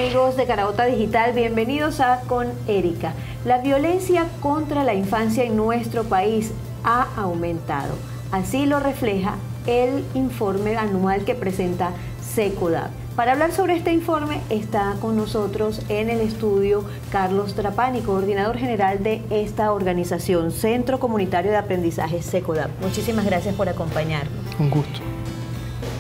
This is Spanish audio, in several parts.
amigos de Caraota Digital, bienvenidos a Con Erika. La violencia contra la infancia en nuestro país ha aumentado. Así lo refleja el informe anual que presenta SECODAP. Para hablar sobre este informe está con nosotros en el estudio Carlos Trapani, coordinador general de esta organización, Centro Comunitario de Aprendizaje SECODAP. Muchísimas gracias por acompañarnos. Un gusto.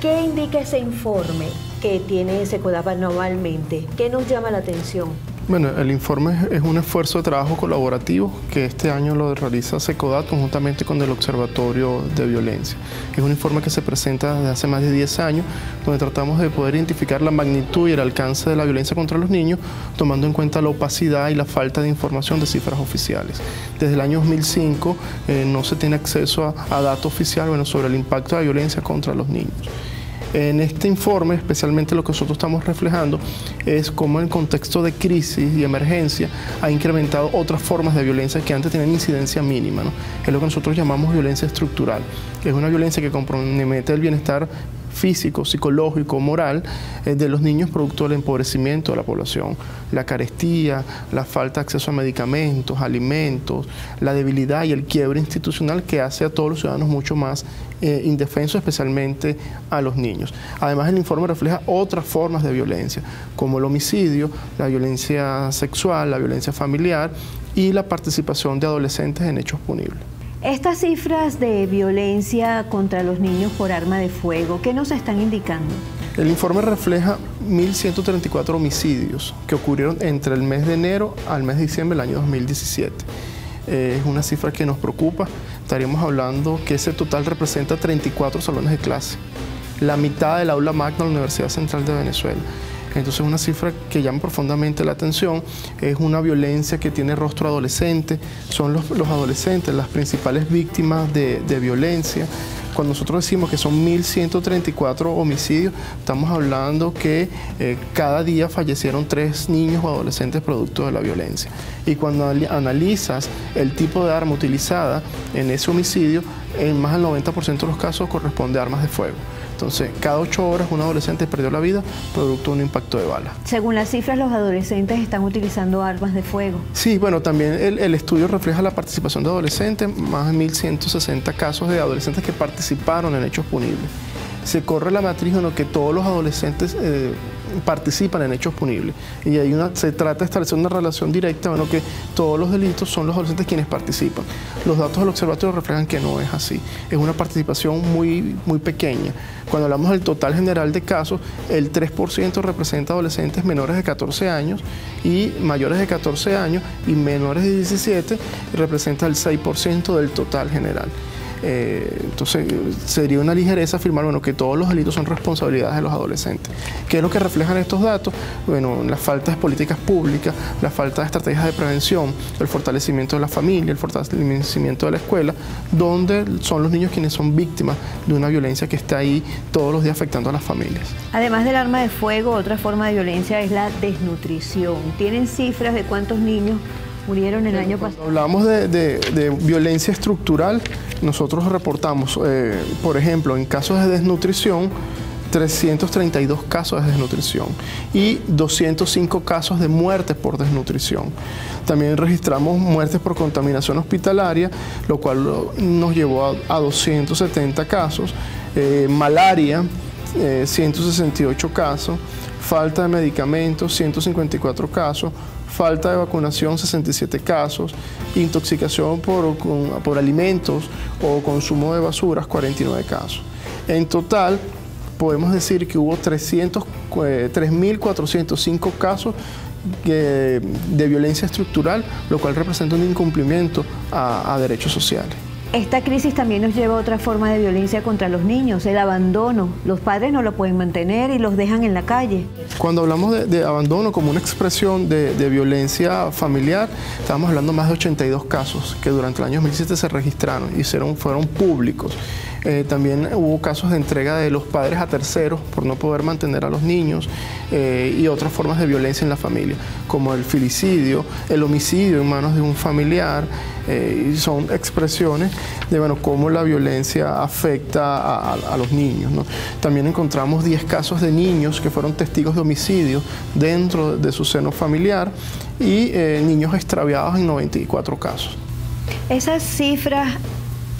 ¿Qué indica ese informe que tiene SECODAP anualmente? ¿Qué nos llama la atención? Bueno, el informe es un esfuerzo de trabajo colaborativo que este año lo realiza SECODAP conjuntamente con el Observatorio de Violencia. Es un informe que se presenta desde hace más de 10 años, donde tratamos de poder identificar la magnitud y el alcance de la violencia contra los niños, tomando en cuenta la opacidad y la falta de información de cifras oficiales. Desde el año 2005 no se tiene acceso a datos oficiales sobre el impacto de la violencia contra los niños. En este informe, especialmente lo que nosotros estamos reflejando es cómo el contexto de crisis y emergencia ha incrementado otras formas de violencia que antes tenían incidencia mínima, ¿no? Es lo que nosotros llamamos violencia estructural. Es una violencia que compromete el bienestar físico, psicológico, moral de los niños producto del empobrecimiento de la población, la carestía, la falta de acceso a medicamentos, alimentos, la debilidad y el quiebre institucional que hace a todos los ciudadanos mucho más indefensos, especialmente a los niños. Además, el informe refleja otras formas de violencia, como el homicidio, la violencia sexual, la violencia familiar y la participación de adolescentes en hechos punibles. Estas cifras de violencia contra los niños por arma de fuego, ¿qué nos están indicando? El informe refleja 1.134 homicidios que ocurrieron entre el mes de enero al mes de diciembre del año 2017. Es una cifra que nos preocupa. Estaríamos hablando que ese total representa 34 salones de clase, la mitad del aula magna de la Universidad Central de Venezuela. Entonces es una cifra que llama profundamente la atención, es una violencia que tiene rostro adolescente, son los adolescentes las principales víctimas de violencia. Cuando nosotros decimos que son 1.134 homicidios, estamos hablando que cada día fallecieron 3 niños o adolescentes producto de la violencia. Y cuando analizas el tipo de arma utilizada en ese homicidio, en más del 90% de los casos corresponde a armas de fuego. Entonces, cada 8 horas un adolescente perdió la vida producto de un impacto de bala. Según las cifras, los adolescentes están utilizando armas de fuego. Sí, bueno, también el estudio refleja la participación de adolescentes, más de 1.160 casos de adolescentes que participaron en hechos punibles. Se corre la matriz en lo que todos los adolescentes participan en hechos punibles y hay se trata de establecer una relación directa, bueno, que todos los delitos son los adolescentes quienes participan. Los datos del observatorio reflejan que no es así, es una participación muy pequeña. Cuando hablamos del total general de casos, el 3% representa adolescentes menores de 14 años y mayores de 14 años y menores de 17 representa el 6% del total general. Entonces sería una ligereza afirmar, bueno, que todos los delitos son responsabilidades de los adolescentes. ¿Qué es lo que reflejan estos datos? Bueno, la falta de políticas públicas, la falta de estrategias de prevención, el fortalecimiento de la familia, el fortalecimiento de la escuela, donde son los niños quienes son víctimas de una violencia que está ahí todos los días afectando a las familias. Además del arma de fuego, otra forma de violencia es la desnutrición. ¿Tienen cifras de cuántos niños murieron el año pasado? Cuando hablamos de violencia estructural, nosotros reportamos, por ejemplo, en casos de desnutrición, 332 casos de desnutrición y 205 casos de muertes por desnutrición. También registramos muertes por contaminación hospitalaria, lo cual nos llevó a 270 casos, malaria, 168 casos, falta de medicamentos, 154 casos, falta de vacunación, 67 casos, intoxicación por alimentos o consumo de basuras, 49 casos. En total, podemos decir que hubo 3.405 casos de violencia estructural, lo cual representa un incumplimiento a derechos sociales. Esta crisis también nos lleva a otra forma de violencia contra los niños, el abandono. Los padres no lo pueden mantener y los dejan en la calle. Cuando hablamos de abandono como una expresión de violencia familiar, estamos hablando de más de 82 casos que durante el año 2017 se registraron y fueron públicos. También hubo casos de entrega de los padres a terceros por no poder mantener a los niños y otras formas de violencia en la familia, como el filicidio, el homicidio en manos de un familiar. Y son expresiones de cómo la violencia afecta a los niños, ¿no? También encontramos 10 casos de niños que fueron testigos de homicidio dentro de su seno familiar y niños extraviados en 94 casos. Esas cifras,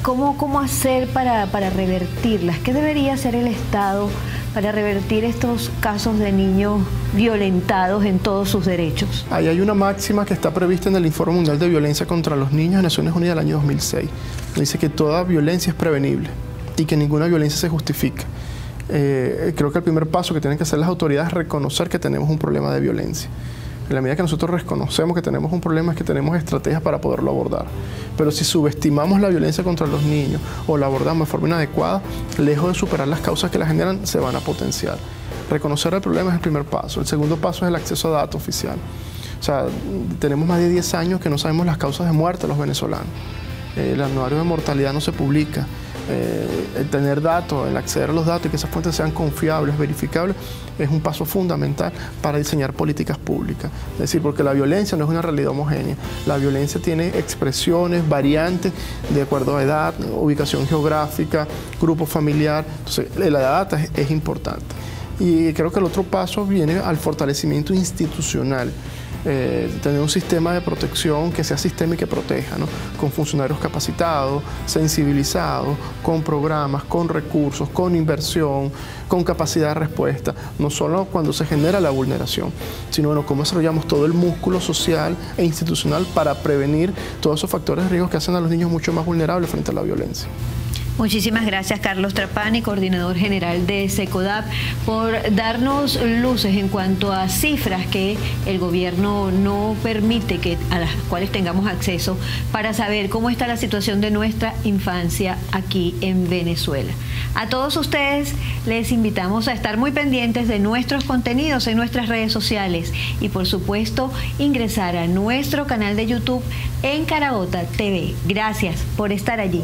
¿cómo hacer para revertirlas? ¿Qué debería hacer el Estado para revertir estos casos de niños violentados en todos sus derechos? Ahí hay una máxima que está prevista en el Informe Mundial de Violencia contra los Niños de Naciones Unidas del año 2006. Dice que toda violencia es prevenible y que ninguna violencia se justifica. Creo que el primer paso que tienen que hacer las autoridades es reconocer que tenemos un problema de violencia. En la medida que nosotros reconocemos que tenemos un problema, es que tenemos estrategias para poderlo abordar. Pero si subestimamos la violencia contra los niños o la abordamos de forma inadecuada, lejos de superar las causas que la generan, se van a potenciar. Reconocer el problema es el primer paso. El segundo paso es el acceso a datos oficial. O sea, tenemos más de 10 años que no sabemos las causas de muerte de los venezolanos. El anuario de mortalidad no se publica. El tener datos, el acceder a los datos y que esas fuentes sean confiables, verificables, es un paso fundamental para diseñar políticas públicas. Es decir, porque la violencia no es una realidad homogénea. La violencia tiene expresiones, variantes, de acuerdo a edad, ubicación geográfica, grupo familiar. Entonces, la data es importante. Y creo que el otro paso viene al fortalecimiento institucional. Tener un sistema de protección que sea sistémico y que proteja, ¿no? Con funcionarios capacitados, sensibilizados, con programas, con recursos, con inversión, con capacidad de respuesta, no solo cuando se genera la vulneración, sino cómo desarrollamos todo el músculo social e institucional para prevenir todos esos factores de riesgo que hacen a los niños mucho más vulnerables frente a la violencia. Muchísimas gracias, Carlos Trapani, coordinador general de SECODAP, por darnos luces en cuanto a cifras que el gobierno no permite a las cuales tengamos acceso para saber cómo está la situación de nuestra infancia aquí en Venezuela. A todos ustedes les invitamos a estar muy pendientes de nuestros contenidos en nuestras redes sociales y, por supuesto, ingresar a nuestro canal de YouTube en Caraota TV. Gracias por estar allí.